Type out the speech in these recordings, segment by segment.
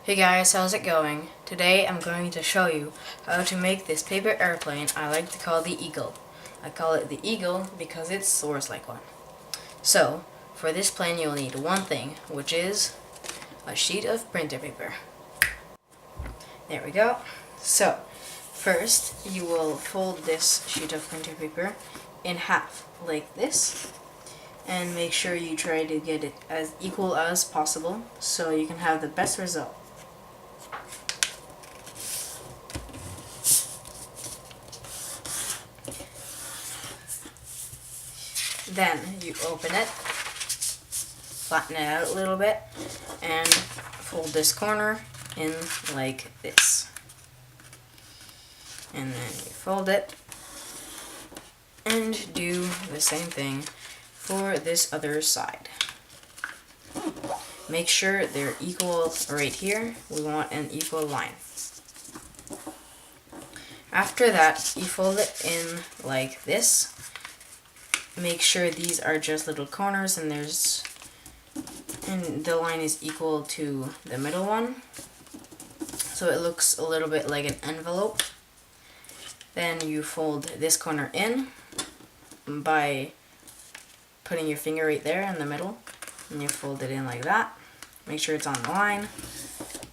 Hey guys, how's it going? Today I'm going to show you how to make this paper airplane I like to call the Eagle. I call it the Eagle because it soars like one. So, for this plane you'll need one thing, which is a sheet of printer paper. There we go. So, first you will fold this sheet of printer paper in half, like this. And make sure you try to get it as equal as possible so you can have the best result. Then you open it, flatten it out a little bit, and fold this corner in like this. And then you fold it and do the same thing for this other side. Make sure they're equal right here. We want an equal line. After that, you fold it in like this. Make sure these are just little corners and the line is equal to the middle one, so it looks a little bit like an envelope. Then you fold this corner in by putting your finger right there in the middle, and you fold it in like that. Make sure it's on the line.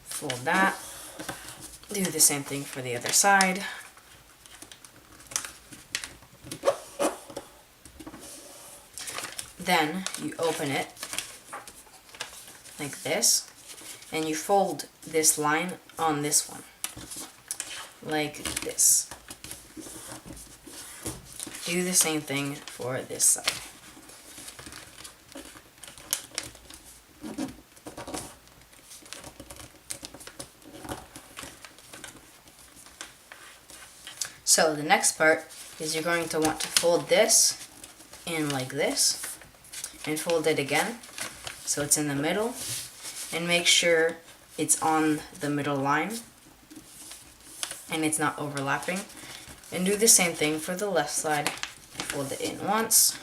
Fold that. Do the same thing for the other side. Then you open it like this, and you fold this line on this one, like this. Do the same thing for this side. So the next part is you're going to want to fold this in like this, and fold it again so it's in the middle, and make sure it's on the middle line and it's not overlapping. And do the same thing for the left side. Fold it in once,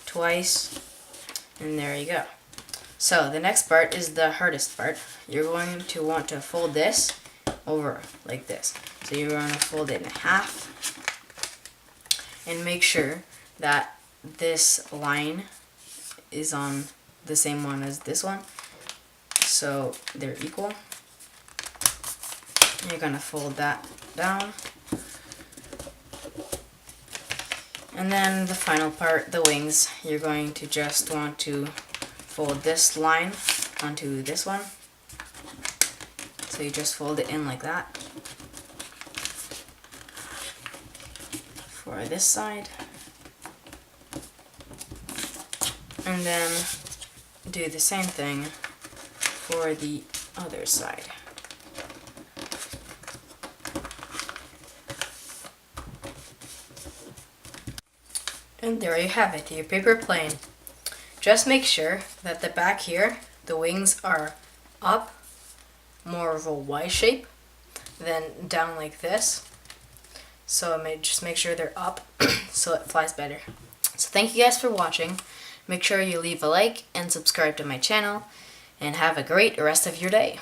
twice, and there you go. So the next part is the hardest part. You're going to want to fold this over like this. So you're going to fold it in half and make sure that this line is on the same one as this one, so they're equal. You're gonna fold that down, and then the final part, the wings, you're going to just want to fold this line onto this one, so you just fold it in like that for this side. And then do the same thing for the other side. And there you have it, your paper plane. Just make sure that the back here, the wings are up, more of a Y shape, than down like this. So just make sure they're up so it flies better. So thank you guys for watching. Make sure you leave a like and subscribe to my channel, and have a great rest of your day.